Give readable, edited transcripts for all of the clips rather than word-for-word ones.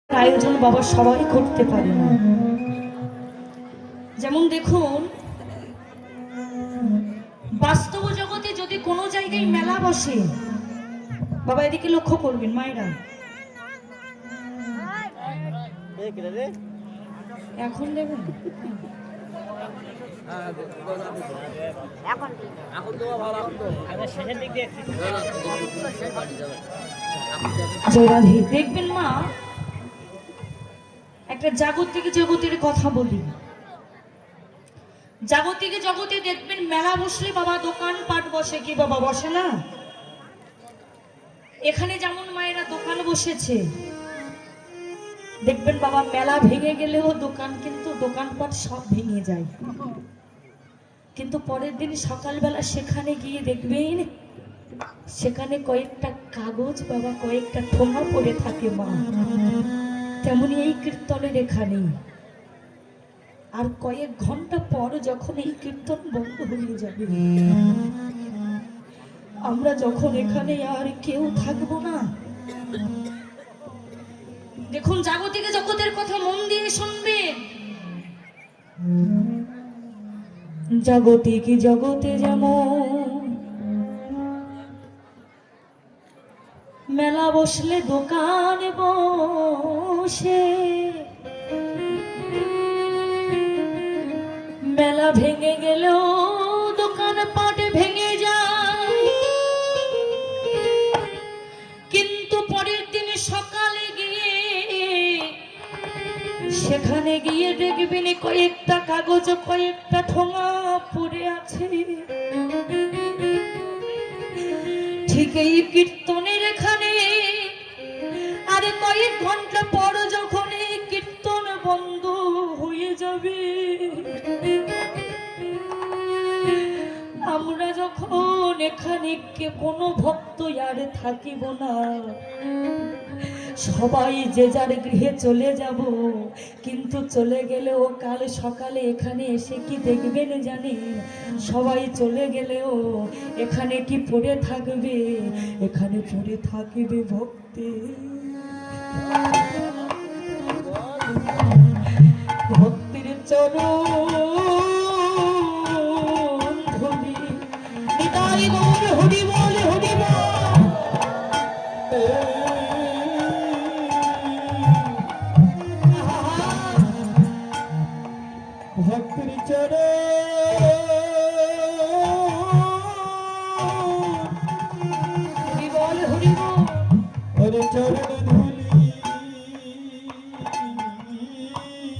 আয়োজন বাবা সবাই করতে পারে না। যেমন দেখুন, বাস্তব জগতে যদি কোনো জায়গায় মেলা বসে, বাবা এদিকে লক্ষ্য করবেন মায়েরা, এখন দেবেন দেখবেন মা, একটা জাগতিক জগতের কথা বলি। জাগতিক জগতে দেখবেন মেলা বসলে বাবা দোকান পাট বসে, কি বাবা বসে না? এখানে যেমন মায়েরা দোকান বসেছে, দেখবেন বাবা মেলা ভেঙে গেলেও দোকান কিন্তু দোকানপাট সব ভেঙে যায়, কিন্তু পরের দিন সকালবেলা সেখানে গিয়ে দেখবেন সেখানে কয়েকটা কাগজ বাবা কয়েকটা ঠোঙা পড়ে থাকে মা। তেমনি এই কীর্তনের এখানে আর কয়েক ঘন্টা পর যখন এই কীর্তন বন্ধ হয়ে যাবে, আমরা যখন এখানে আর কেউ থাকবো না, দেখুন জাগতিক জগতের কথা মন দিয়ে শুনবেন। জাগতিক জগতে যেমন মেলা বসলে দোকান বসে, মেলা ভেঙে গেলেও দোকান পাটে ভেঙে যায়, কিন্তু পরের দিন সকালে গিয়ে সেখানে গিয়ে দেখবেন কয়েকটা কাগজ কয়েকটা ঠোঙা পড়ে আছে। ঠিক এই কীর্তনের এখানে আর কয়েক ঘন্টা পর যখন এই কীর্তন বন্ধ হয়ে যাবে, আমরা যখন এখানে কোনো ভক্ত আর থাকিব না, সবাই যে যার গৃহে চলে যাব। কিন্তু চলে গেলেও কাল সকালে এখানে এসে কি দেখবেন জানেন? সবাই চলে গেলেও এখানে কি পড়ে থাকবে? এখানে পড়ে থাকবে ভক্তি, ভক্তির চরণ ধরি নিতাই গৌর হরি বল হরি বল। ভক্তির চরণ হরি বল হরি বল, হরি চরণ ধুলি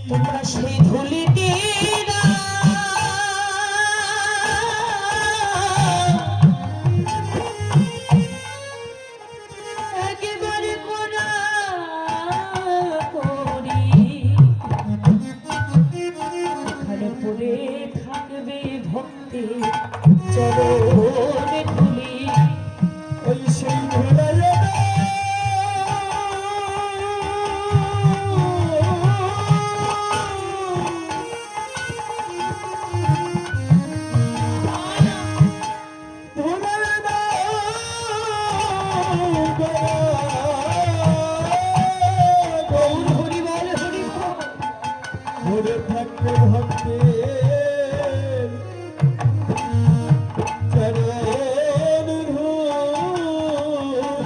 তোমরা সেই ধুলিতে একেবারে কোনা করি, এখানে পড়ে থাকবে ভক্তি চরণে ধুলি। ওই সেই ধুলায় ভরে থাকবে ভক্তি চরণ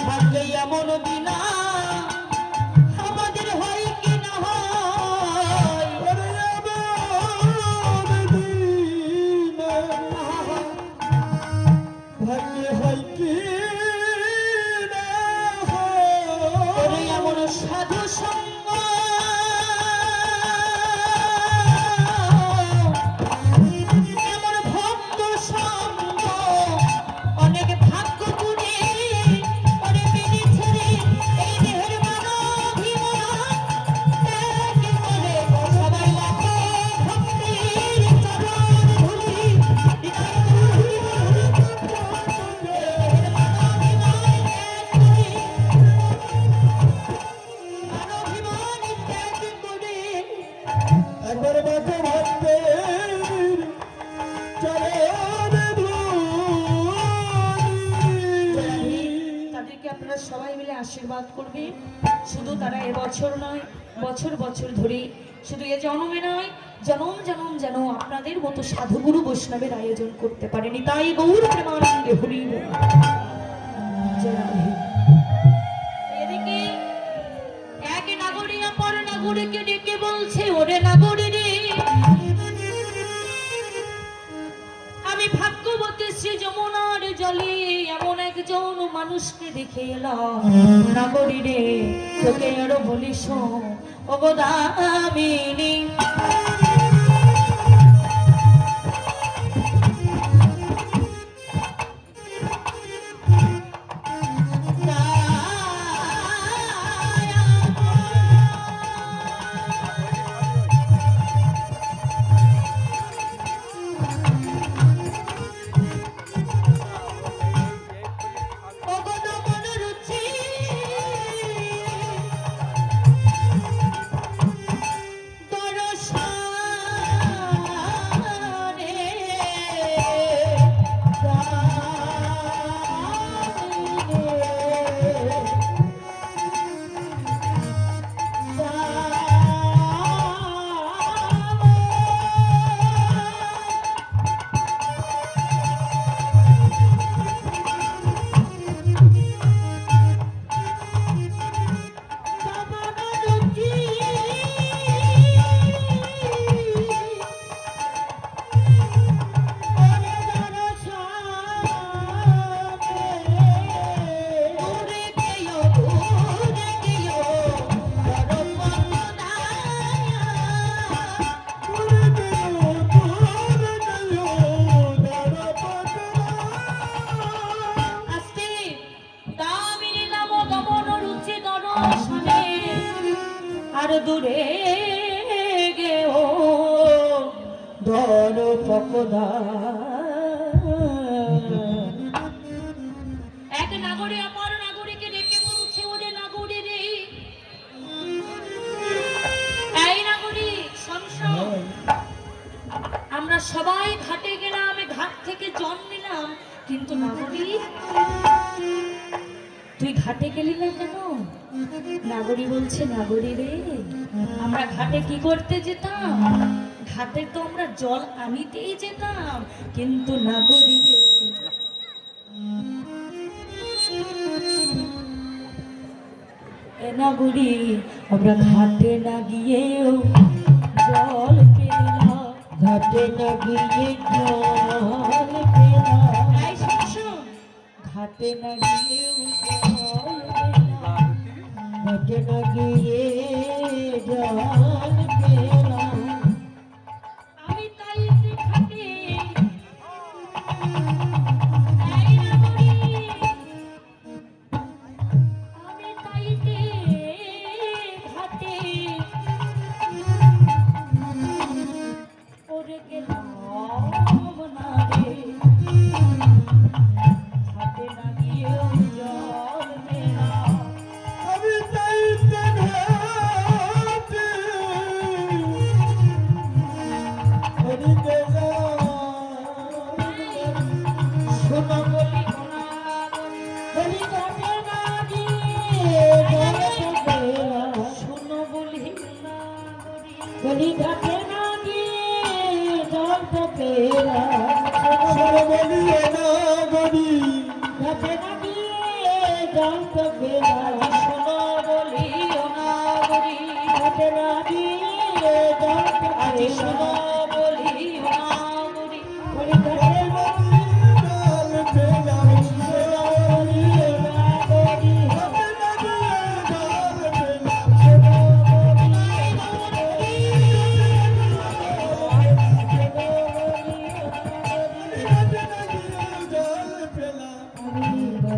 থাকলে এমন দিনা আমাদের হয় কি না হয়, ভাগ্যে হয় কি না হয়, এমন সাধু সঙ্গ আশীর্বাদ করবে। শুধু তারা এবছর নয়, বছর বছর ধরে, শুধু এ জন্মে নয়, জনম জনম যেন আপনাদের মতো সাধুগুরু বৈষ্ণবের আয়োজন করতে পারেনি। তাই গৌর প্রেমানন্দে হরি বল। জয় রাধে। এদিকে এক নাগরী অপর নাগরীকে ডেকে বলছে, ওরে নাগরী রে, আমি ভাগ্যবতী শ্রী যমুনার জলে এমন একজন মানুষকে দেখে এলাম। নাগরী রে, তোকে আরো বলিস ও গো দামিনী, আর দূরে গেও ধর পকদা। এক নাগরী অপর নাগরীকে ডেকে বলছে, ওরে নাগরী রে, এই নাগরী শোন শোন, আমরা সবাই ঘাটে গেলাম, ঘাট থেকে জল নিলাম, কিন্তু নাগরী তুই ঘাটে গেলি না কেন? নাগরী বলছে, নাগরী রে, আমরা ঘাটে কি করতে যেতাম? ঘাটে তো আমরা জল আনিতেই যেতাম, কিন্তু নাগরী রে, নাগরী আমরা ঘাটে না গিয়েও জল পেলাম, ঘাটে না গিয়ে জল পেলাম, ঘাটে না গিয়েও জল পেলাম, ঘাটে না গিয়ে জল পেলাম। আমি তাই ঘাটে, আমি তাইতে ঘাটে পড়ে গেলাম না রে, ঘাটে না গিয়েও জল পেলাম। আমি তাইতে ঘাটে পড়ে গেলাম, শোনো বলি বলি ঘাটে না গিয়ে জল পেলাম, শোনো বলি বলি ঘাটে না গিয়ে জল পেলাম, শোনো বলি না বলি ঘাটে না গিয়ে জল পেলাম, শোনো বলি না বলি ঘাটে না গিয়ে জল পেলাম, শোনো বলি না বলি বলি ঘাটে না গিয়ে জল পেলাম, শোনো বলি না বলি ঘাটে না গিয়ে জল পেলাম, শোনো বলি না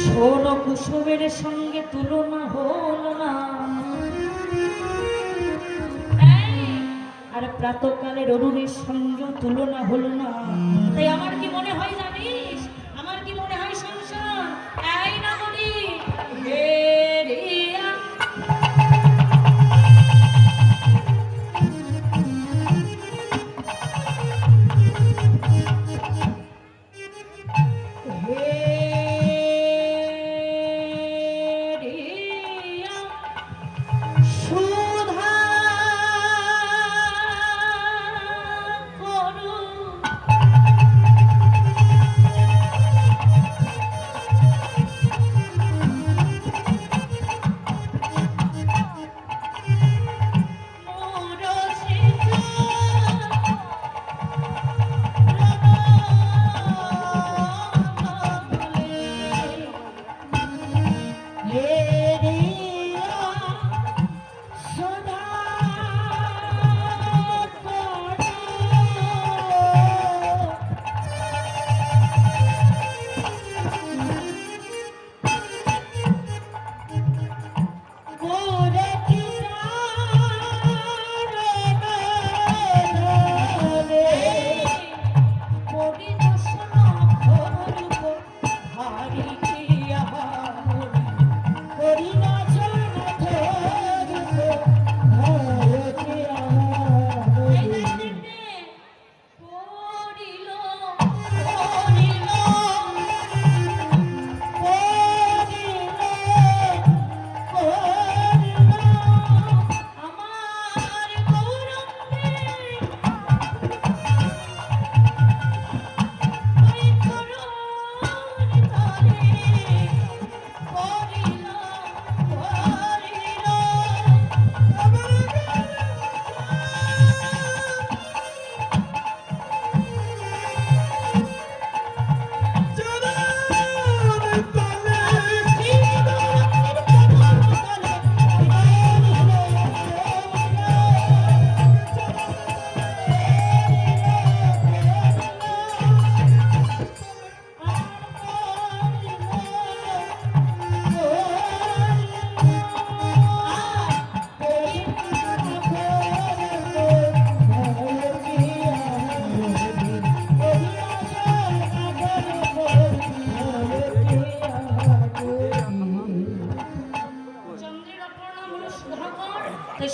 সোন কুসুমের সঙ্গে তুলনা হলো না। প্রাতকালের অরুণের সঙ্গে তুলনা হলো না। তাই আমার কি মনে হয় জানিস, আমার কি মনে হয় সংসার এই না বলি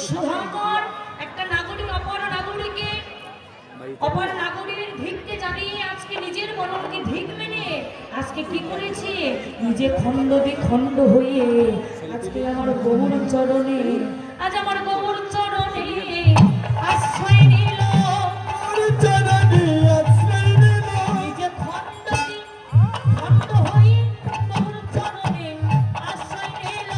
সুধাকর একটা নাগরিক অপর নাগরিকের ধিককে জানিয়ে আজকে নিজের মনকে ধিক মেনে আজকে কি করেছে, নিজে খণ্ড বিখণ্ড হয়ে আজকে আমার গৌর চরণে, আজ আমার গৌর চরণে আশ্রয় নিল। নিজে খণ্ড হয়ে গৌর চরণে আশ্রয় নিল।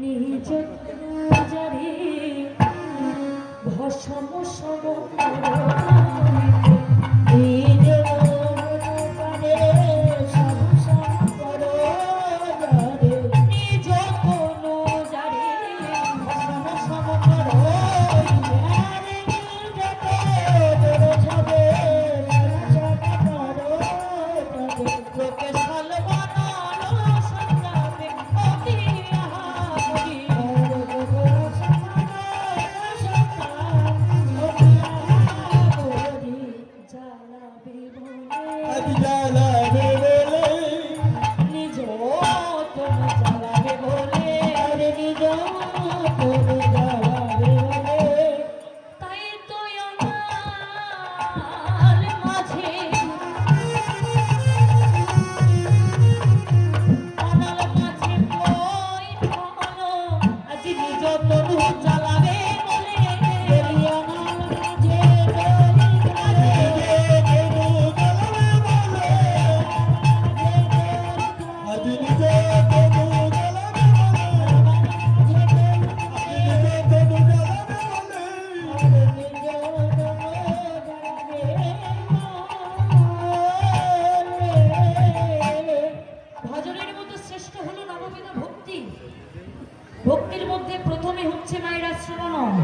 নিজ ভসম সম